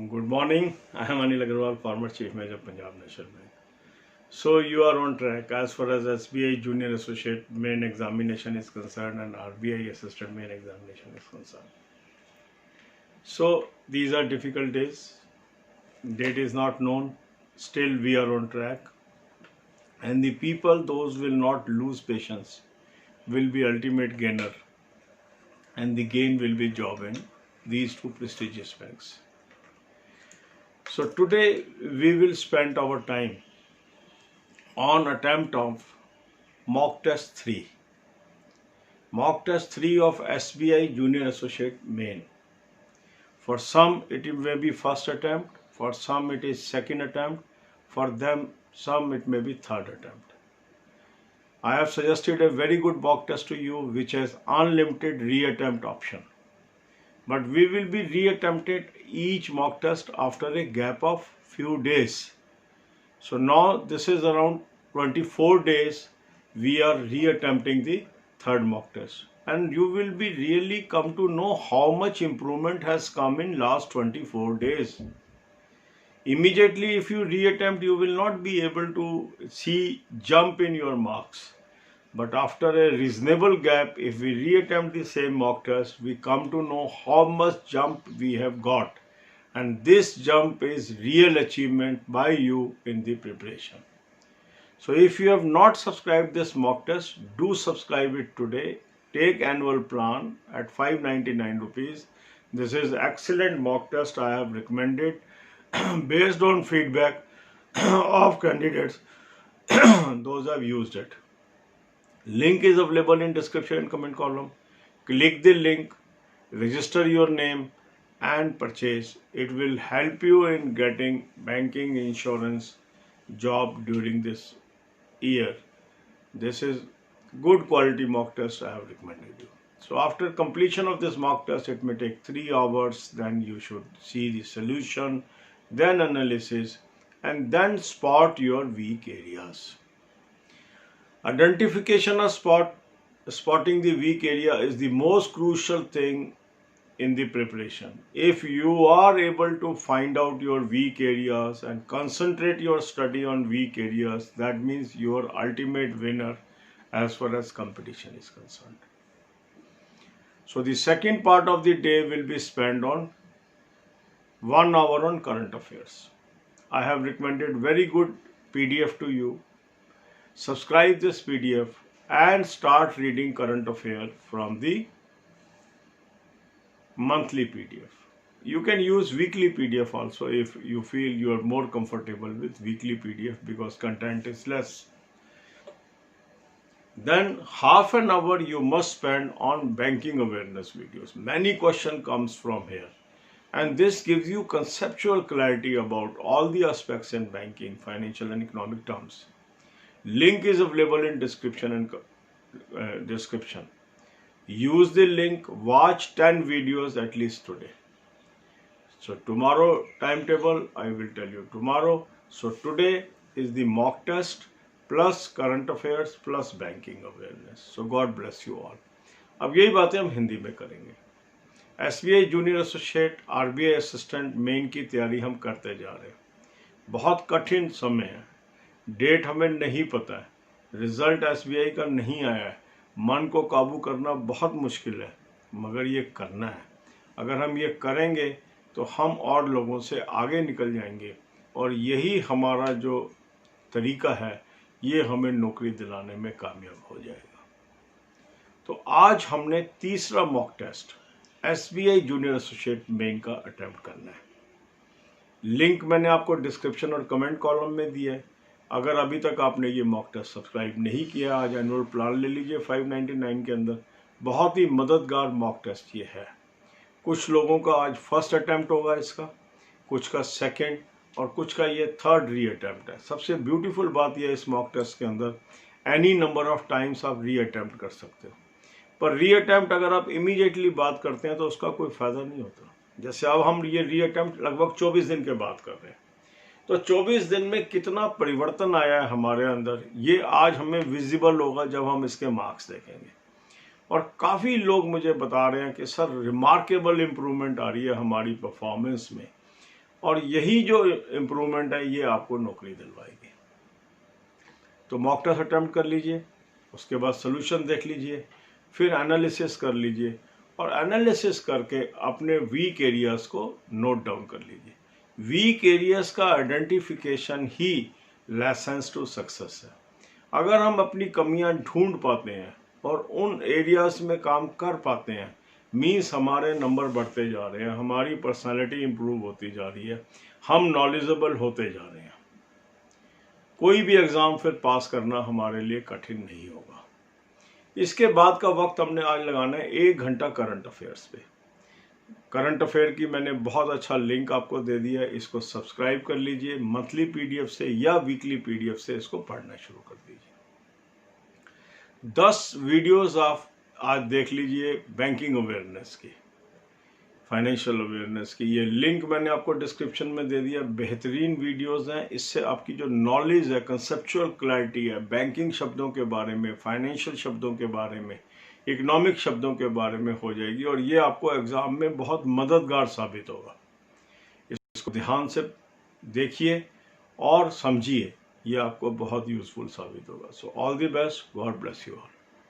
Good morning. I am Anil Agarwal, former Chief Manager, Punjab National Bank. So you are on track as far as SBI Junior Associate Main Examination is concerned and RBI Assistant Main Examination is concerned. So these are difficult days. Date is not known. Still we are on track. And the people, those will not lose patience, will be ultimate gainer. And the gain will be job in these two prestigious banks. So today we will spend our time on attempt of mock test 3. Mock test 3 of SBI Junior Associate Main. For some it may be first attempt, for some it is second attempt, for them some it may be third attempt. I have suggested a very good mock test to you which has unlimited reattempt option. But we will be reattempted each mock test after a gap of few days. So now this is around 24 days we are reattempting the third mock test. And you will be really come to know how much improvement has come in last 24 days. Immediately if you reattempt, you will not be able to see jump in your marks. But after a reasonable gap, if we reattempt the same mock test, we come to know how much jump we have got. And this jump is real achievement by you in the preparation. So if you have not subscribed this mock test, do subscribe it today. Take annual plan at 599 rupees. This is excellent mock test I have recommended based on feedback of candidates. Those have used it. Link is available in description and comment column. Click the link, register your name and purchase. It will help you in getting banking insurance job during this year. This is good quality mock test I have recommended you. So after completion of this mock test, it may take 3 hours. Then you should see the solution, then analysis, and then spot your weak areas. Identification of spotting the weak area is the most crucial thing in the preparation. If you are able to find out your weak areas and concentrate your study on weak areas, that means you are ultimate winner as far as competition is concerned. So the second part of the day will be spent on 1 hour on current affairs. I have recommended very good PDF to you. Subscribe this PDF and start reading current affair from the monthly PDF. You can use weekly PDF also if you feel you are more comfortable with weekly PDF because content is less. Then half an hour you must spend on banking awareness videos. Many questions comes from here. And this gives you conceptual clarity about all the aspects in banking, financial and economic terms. Link is available in description and description. Use the link, watch 10 videos at least today. So tomorrow timetable I will tell you tomorrow. So today is the mock test plus current affairs plus banking awareness. So God bless you all. अब यही बातें हम हिंदी में करेंगे. SBI junior associate RBI assistant main की तैयारी हम करते जा रहे हैं. बहुत कठिन समय है. डेट हमें नहीं पता है, रिजल्ट SBI का नहीं आया है, मन को काबू करना बहुत मुश्किल है, मगर ये करना है. अगर हम ये करेंगे तो हम और लोगों से आगे निकल जाएंगे और यही हमारा जो तरीका है ये हमें नौकरी दिलाने में कामयाब हो जाएगा. तो आज हमने तीसरा mock test SBI junior associate main का अटेम्प्ट करना है. लिंक मैंने आपको डिस्क्रिप्शन और कमेंट कॉलम में दिया है. अगर अभी तक आपने ये मॉक टेस्ट सब्सक्राइब नहीं किया, आज एनुअल प्लान ले लीजिए 599 के अंदर. बहुत ही मददगार मॉक टेस्ट ये है. कुछ लोगों का आज फर्स्ट अटैम्प्ट होगा इसका, कुछ का सेकंड और कुछ का ये थर्ड री अटैम्प्ट है. सबसे ब्यूटीफुल बात यह है इस मॉक टेस्ट के अंदर एनी नंबर ऑफ टाइम्स आप री अटैम्प्ट कर सकते हो. पर री अटैम्प्ट अगर आप इमीडिएटली बात करते हैं तो उसका कोई फ़ायदा नहीं होता. जैसे अब हम ये री अटैम्प्ट लगभग 24 दिन के बाद कर रहे हैं, तो 24 दिन में कितना परिवर्तन आया है हमारे अंदर ये आज हमें विजिबल होगा जब हम इसके मार्क्स देखेंगे. और काफ़ी लोग मुझे बता रहे हैं कि सर रिमार्केबल इम्प्रूवमेंट आ रही है हमारी परफॉर्मेंस में. और यही जो इम्प्रूवमेंट है ये आपको नौकरी दिलवाएगी। तो मॉक टेस्ट अटेम्प्ट कर लीजिए, उसके बाद सोल्यूशन देख लीजिए, फिर एनालिसिस कर लीजिए और एनालिसिस करके अपने वीक एरियाज़ को नोट डाउन कर लीजिए। वीक एरियाज़ का आइडेंटिफिकेशन ही लाइसेंस टू सक्सेस है। अगर हम अपनी कमियां ढूंढ पाते हैं और उन एरियाज़ में काम कर पाते हैं, मीन्स हमारे नंबर बढ़ते जा रहे हैं, हमारी पर्सनालिटी इंप्रूव होती जा रही है, हम नॉलेजेबल होते जा रहे हैं। कोई भी एग्ज़ाम फिर पास करना हमारे लिए कठिन नहीं होगा। इसके बाद का वक्त हमने आज लगाना है 1 घंटा करंट अफेयर्स पे। करंट अफेयर की मैंने बहुत अच्छा लिंक आपको दे दिया है, इसको सब्सक्राइब कर लीजिए। मंथली पीडीएफ से या वीकली पीडीएफ से इसको पढ़ना शुरू कर दीजिए। 10 वीडियोस आप आज देख लीजिए बैंकिंग अवेयरनेस की, फाइनेंशियल अवेयरनेस की। ये लिंक मैंने आपको डिस्क्रिप्शन में दे दिया। बेहतरीन वीडियोस हैं, इससे आपकी जो नॉलेज है, कंसेप्चुअल क्लैरिटी है, बैंकिंग शब्दों के बारे में, फाइनेंशियल शब्दों के बारे में, इकोनॉमिक शब्दों के बारे में हो जाएगी और ये आपको एग्ज़ाम में बहुत मददगार साबित होगा। इसको ध्यान से देखिए और समझिए, ये आपको बहुत यूज़फुल साबित होगा। So all the best, God bless you all.